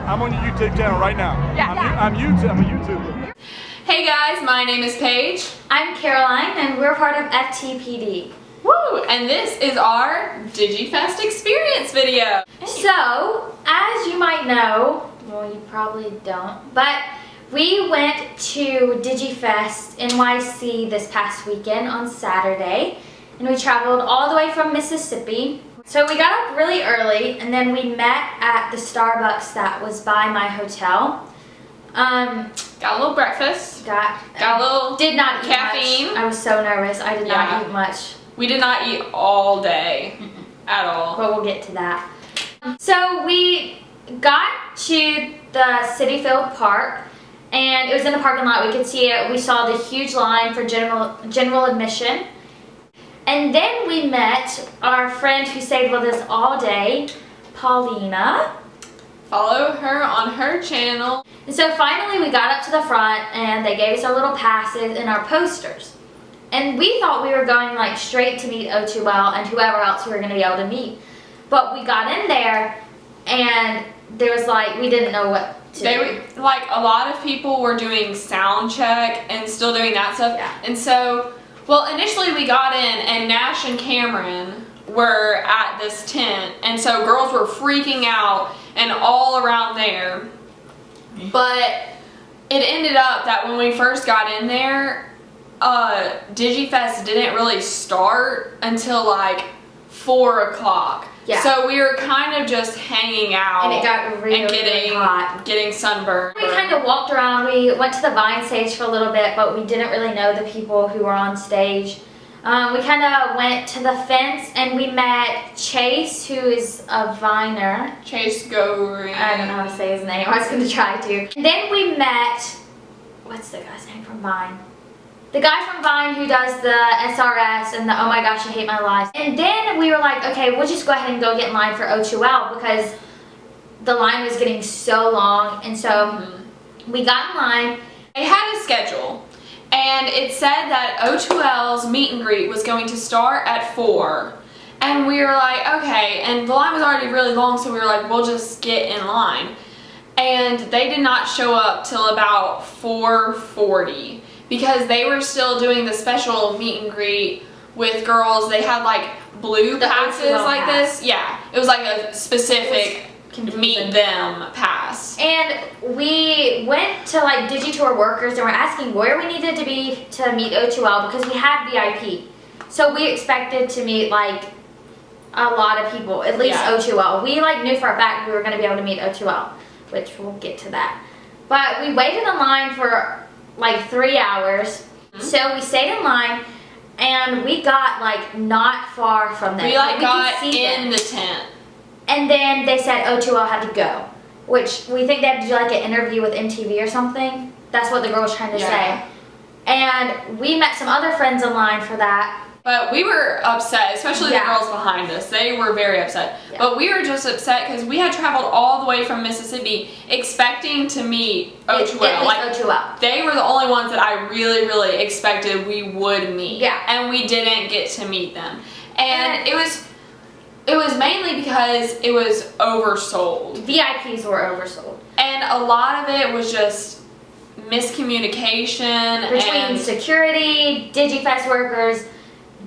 I'm on your YouTube channel right now. Yeah. I'm a YouTuber. Hey guys, my name is Paige. I'm Caroline, and we're part of FTPD. Woo! And this is our DigiFest experience video. So, as you might know, well, you probably don't, but we went to DigiFest NYC this past weekend on Saturday, and we traveled all the way from Mississippi. So we got up really early, and then we met at the Starbucks that was by my hotel. Got a little breakfast. Did not eat caffeine. much. I was so nervous. I did not eat much. We did not eat all day at all. But we'll get to that. So we got to the Citi Field Park, and it was in the parking lot. We could see it. We saw the huge line for general admission. And then we met our friend who stayed with us all day, Paulina. Follow her on her channel. And so finally we got up to the front, and they gave us our little passes and our posters. And we thought we were going like straight to meet O2L and whoever else we were going to be able to meet. But we got in there, and there was like, we didn't know what to do. Like, a lot of people were doing sound check and still doing that stuff. Yeah. And so, well, initially we got in, and Nash and Cameron were at this tent, and so girls were freaking out and all around there. But it ended up that when we first got in there, DigiFest didn't really start until like 4 o'clock. Yeah. So we were kind of just hanging out. And it got really hot. Getting sunburned. We kind of walked around. We went to the Vine stage for a little bit, but we didn't really know the people who were on stage. We kind of went to the fence, and we met Chase, who is a Viner. Chase Grier. I don't know how to say his name. I was going to try to. And then we met, what's the guy's name from Vine? The guy from Vine who does the SRS and the Oh My Gosh, I Hate My Life. And then we were like, okay, we'll just go ahead and go get in line for O2L, because the line was getting so long. And so we got in line. They had a schedule, and it said that O2L's meet and greet was going to start at 4. And we were like, okay, and the line was already really long, so we were like, we'll just get in line. And they did not show up till about 4:40. Because they were still doing the special meet and greet with girls. They had like blue passes like this. Yeah, it was like a specific meet them pass. And we went to like Digitour workers, and we're asking where we needed to be to meet O2L, because we had VIP. So we expected to meet like a lot of people, at least O2L. We like knew for a fact we were going to be able to meet O2L, which we'll get to that. But we waited in line for like 3 hours. So we stayed in line, and we got like not far from them. We like got in the tent. And then they said O2L had to go, which we think they had to do like an interview with MTV or something. That's what the girl was trying to say. And we met some other friends in line for that. But we were upset, especially the girls behind us. They were very upset. Yeah. But we were just upset because we had traveled all the way from Mississippi expecting to meet O2L. Like O2L. They were the only ones that I really, really expected we would meet. Yeah. And we didn't get to meet them. And it was mainly because it was oversold. VIPs were oversold. And a lot of it was just miscommunication. Between security, DigiFest workers,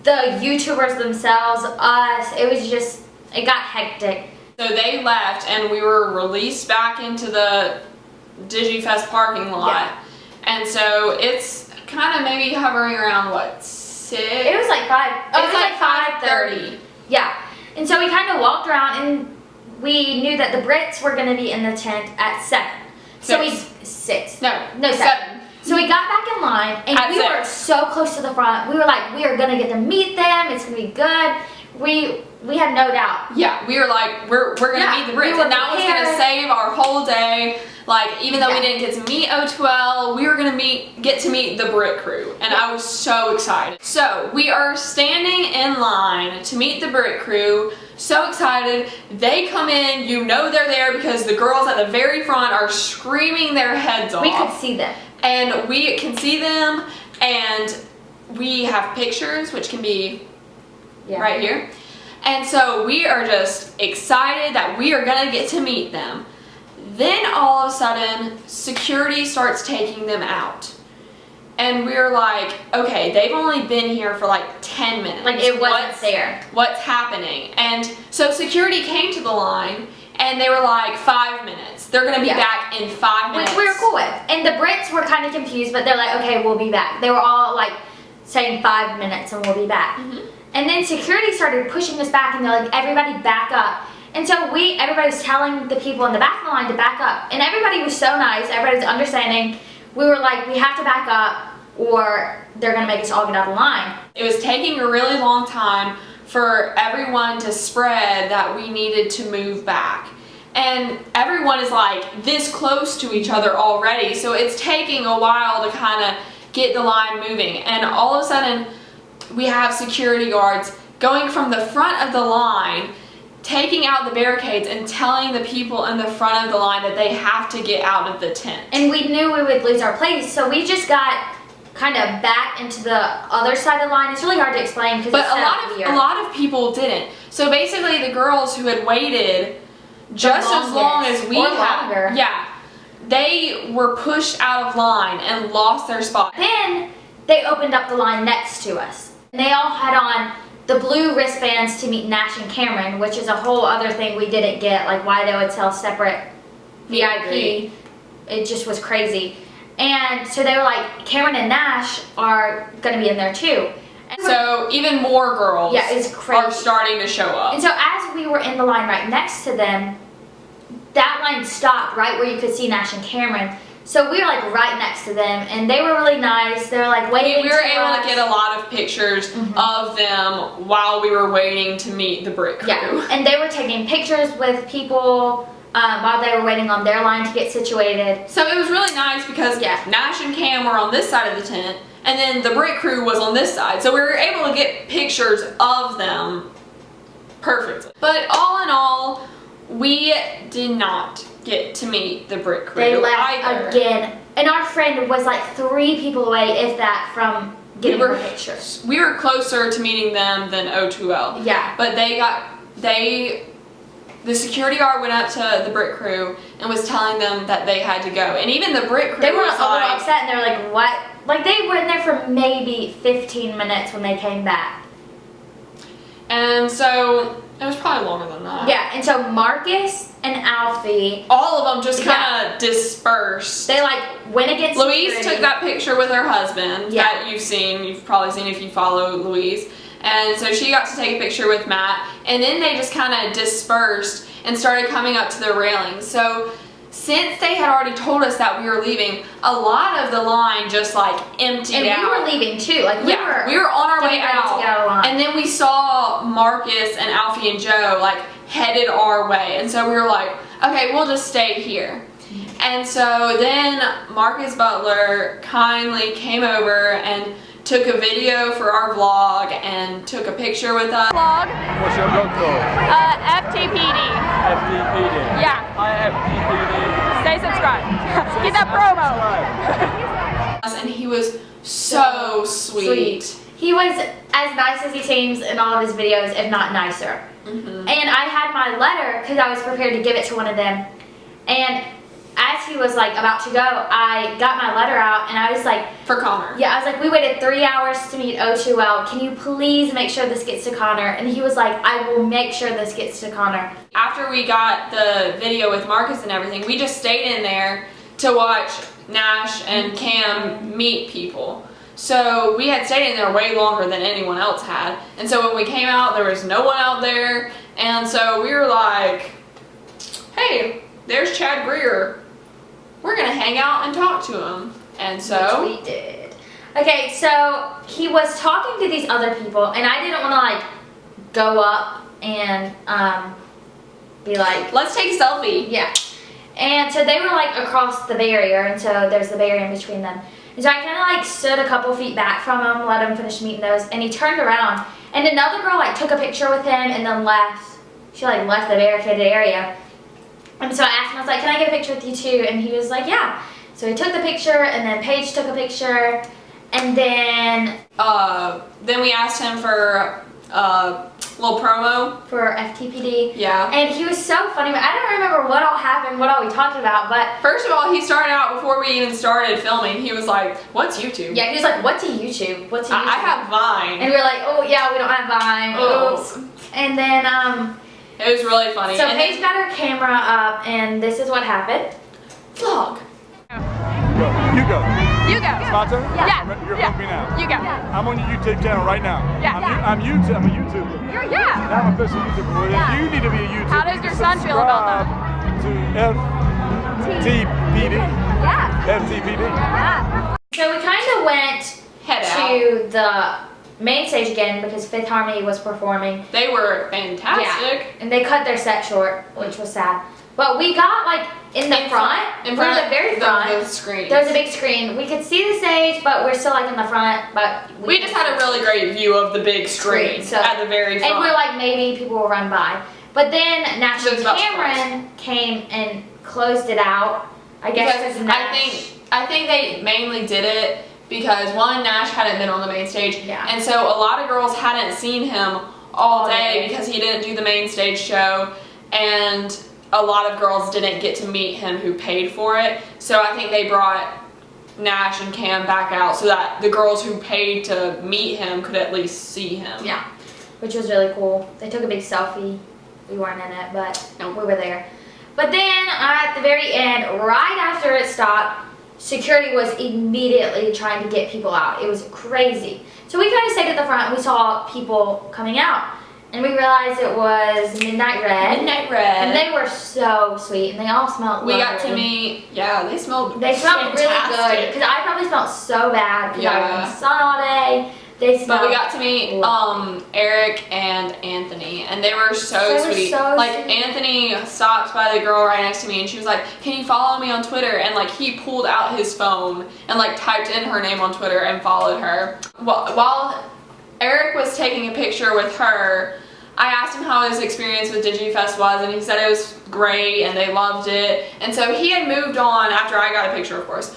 the YouTubers themselves, us. It was just, it got hectic. So they left, and we were released back into the DigiFest parking lot. Yeah. And so it's kind of maybe hovering around, what, 6? It was like 5. Oh, it was like 5:30. Yeah. And so we kind of walked around, and we knew that the Brits were going to be in the tent at 7. So 6. No, 7. So we got back in line, and we were so close to the front. We were like, we are going to get to meet them. It's going to be good. We had no doubt. Yeah, we were like, we're going to meet the Brits, and that was going to save our whole day. Like, even though we didn't get to meet O2L, we were going to get to meet the Brit crew, and I was so excited. So we are standing in line to meet the Brit crew. So excited. They come in, you know they're there because the girls at the very front are screaming their heads off. We could see them. And we can see them, and we have pictures, which can be right here. And so we are just excited that we are going to get to meet them. Then all of a sudden, security starts taking them out. And we're like, okay, they've only been here for like 10 minutes. Like it wasn't there. What's happening? And so security came to the line and they were like, 5 minutes. They're gonna be back in 5 minutes. Which we were cool with. And the Brits were kind of confused, but they're like, okay, we'll be back. They were all like saying 5 minutes and we'll be back. And then security started pushing us back and they're like, everybody back up. And so everybody was telling the people in the back of the line to back up. And everybody was so nice, everybody was understanding. We were like, we have to back up or they're gonna make us all get out of line. It was taking a really long time for everyone to spread that we needed to move back. And everyone is like this close to each other already, so it's taking a while to kind of get the line moving. And all of a sudden, we have security guards going from the front of the line, taking out the barricades and telling the people in the front of the line that they have to get out of the tent. And we knew we would lose our place, so we just got kind of back into the other side of the line. It's really hard to explain because but a lot of people didn't. So basically, the girls who had waited just as long as we had, they were pushed out of line and lost their spot. Then they opened up the line next to us. And they all had on the blue wristbands to meet Nash and Cameron, which is a whole other thing we didn't get, like why they would sell separate VIP. It just was crazy. And so they were like, Cameron and Nash are going to be in there too. And so even more girls are starting to show up. And so as we were in the line right next to them, that line stopped right where you could see Nash and Cameron. So we were like right next to them, and they were really nice. They were like waiting. We were able to get a lot of pictures of them while we were waiting to meet the Brit crew. Yeah, and they were taking pictures with people while they were waiting on their line to get situated. So it was really nice because Nash and Cam were on this side of the tent, and then the Brit crew was on this side. So we were able to get pictures of them perfectly. But all in all, we did not get to meet the Brit crew. They left again. And our friend was like 3 people away, if that, from getting her pictures. We were closer to meeting them than O2L. Yeah. But the security guard went up to the Brit crew and was telling them that they had to go. And even the Brit crew they were was a little upset, and they were like, what? Like, they were in there for maybe 15 minutes when they came back. And so it was probably longer than that. Yeah, and so Marcus and Alfie, all of them just kind of dispersed. They like went against Louise security. took that picture with her husband that you've probably seen if you follow Louise. And so she got to take a picture with Matt, and then they just kind of dispersed and started coming up to the railings. So since they had already told us that we were leaving, a lot of the line just like emptied out. And we were leaving too. Like we were on our way out to get out of line. And then we saw Marcus and Alfie and Joe like headed our way, and so we were like, okay, we'll just stay here. And so then Marcus Butler kindly came over and took a video for our vlog and took a picture with us. Vlog. What's your blog called? FTPD. FTPD. Yeah. Hi, FTPD. Stay subscribed. Get that promo. And he was so sweet. He was as nice as he seems in all of his videos, if not nicer. And I had my letter because I was prepared to give it to one of them. And as he was like about to go, I got my letter out and I was like, For Connor. yeah, I was like, we waited 3 hours to meet O2L. Can you please make sure this gets to Connor? And he was like, I will make sure this gets to Connor. After we got the video with Marcus and everything, we just stayed in there to watch Nash and Cam meet people. So we had stayed in there way longer than anyone else had. And so when we came out, there was no one out there. And so we were like, hey, there's Chad Grier. We're gonna hang out and talk to him. And so which we did. Okay, so he was talking to these other people, and I didn't want to like go up and be like, let's take a selfie. yeah. And so they were like across the barrier, and so there's the barrier in between them. And so I kind of like stood a couple feet back from him, let him finish meeting those, and he turned around, and another girl like took a picture with him and then left. She like left the barricaded area. And so I asked him, I was like, can I get a picture with you too? And he was like, yeah. So he took the picture, and then Paige took a picture, and then we asked him for little promo. for FTPD. Yeah. And he was so funny. I don't remember what all happened, what all we talked about, but First of all, he started out before we even started filming. He was like, "What's YouTube?" yeah, he was like, "What's a YouTube? What's a YouTube?" I have Vine. And we were like, "Oh yeah, we don't have Vine." Oh. Oops. And then It was really funny. so And Paige got her camera up, and this is what happened. vlog. You go. You go. It's my turn? Yeah. You're Yeah. filming me now. You go. I'm on your YouTube channel right now. Yeah. I'm a YouTuber. Yeah. Now I'm an official YouTuber. Well, Yeah. if you need to be a YouTuber, How does you your can son feel about that? subscribe to FTPD. Yeah. FTPD. Yeah. So we kind of went Head out. to the main stage again because Fifth Harmony was performing. They were fantastic. And they cut their set short, which was sad. But we got like in the front, in we're front the very of front. the screen. There was a big screen. We could see the stage, but we're still like in the front. But We just had a really great view of the big screen So- at the very front. And we're like, maybe people will run by. But then Nash It was and about Cameron came and closed it out. I guess because because Nash. I think they mainly did it because one, Nash hadn't been on the main stage, Yeah. and so a lot of girls hadn't seen him all day day. because he didn't do the main stage show, and a lot of girls didn't get to meet him who paid for it. So I think they brought Nash and Cam back out so that the girls who paid to meet him could at least see him. Yeah, which was really cool. They took a big selfie. We weren't in it, but Nope. we were there. But then at the very end, right after it stopped, security was immediately trying to get people out. It was crazy. So we kind of stayed at the front and we saw people coming out. And we realized it was Midnight Red. Midnight Red. And they were so sweet and they all smelled we got to lovely. meet, yeah, they smelled They smelled really good. fantastic. Because I probably smelled so bad because I was in Yeah. the sun all day. They smelled But we got to meet lovely. Eric and Anthony, and they were so They were sweet. so like sweet. Anthony stopped by the girl right next to me, and she was like, "Can you follow me on Twitter?" And like he pulled out his phone and like typed in her name on Twitter and followed her. While Eric was taking a picture with her, I asked him how his experience with DigiFest was, and he said it was great and they loved it. And so he had moved on after I got a picture, of course.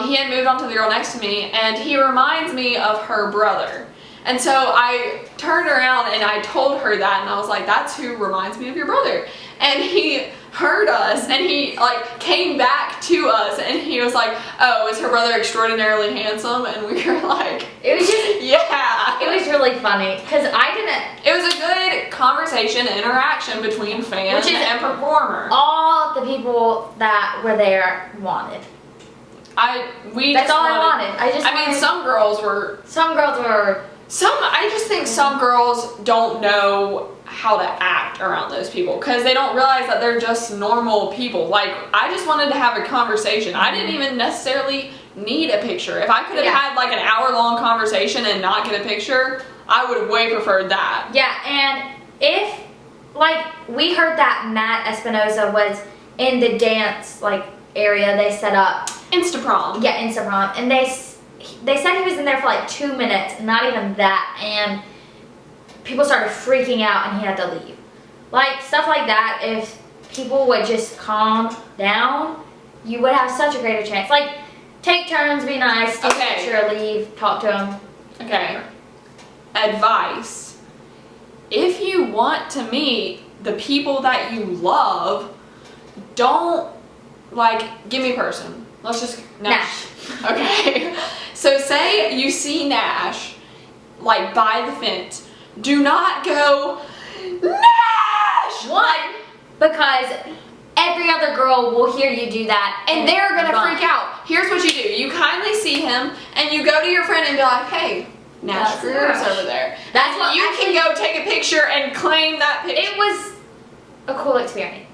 He had moved on to the girl next to me, and he reminds me of her brother. And so I turned around and I told her that, and I was like, "That's who reminds me of your brother." And he heard us, and he like came back to us, and he was like, "Oh, is her brother extraordinarily handsome?" And we were like, It was just, "Yeah." it was really funny because I didn't. It was a good conversation, interaction between fans Which is and performer. All the people that were there wanted. That's all I wanted. I mean, some girls were. Some girls were. I just think some girls don't know how to act around those people because they don't realize that they're just normal people. Like, I just wanted to have a conversation. I didn't even necessarily need a picture. If I could have Yeah. had like an hour-long conversation and not get a picture, I would have way preferred that. Yeah, and if like we heard that Matt Espinoza was in the dance like area they set up. Instaprom. Yeah, Instagram, and they said he was in there for like 2 minutes, not even that, and people started freaking out and he had to leave. Like stuff like that, if people would just calm down, you would have such a greater chance. Like take turns, be nice, take a picture, leave, talk to him. Okay. Advice. If you want to meet the people that you love, don't give me a person. Let's just Nash. Okay. So say you see Nash by the fence. Do not go Nash. One, because every other girl will hear you do that And they're gonna run. freak out. Here's what you do. You kindly see him and you go to your friend and be like, "Hey, Nash That's Greer's Nash." over there." That's what you actually- can go take a picture and claim that picture. It was a cool experience.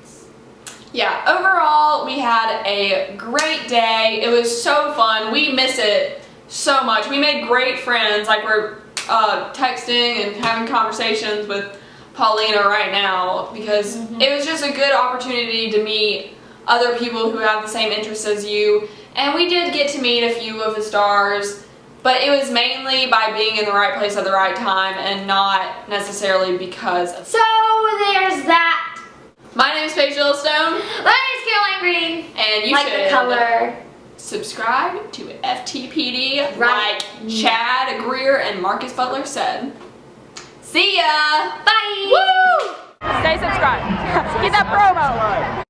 Yeah, overall, we had a great day. It was so fun. We miss it so much. We made great friends. We're texting and having conversations with Paulina right now because it was just a good opportunity to meet other people who have the same interests as you. And we did get to meet a few of the stars, but it was mainly by being in the right place at the right time and not necessarily because of... So there's that. My name is Paige Yellowstone. My name's Caroline Green. And you like should the color. subscribe to FTPD Right. like Chad, Grier, and Marcus Butler said. See ya! Bye! Woo! Stay subscribed. Get that promo.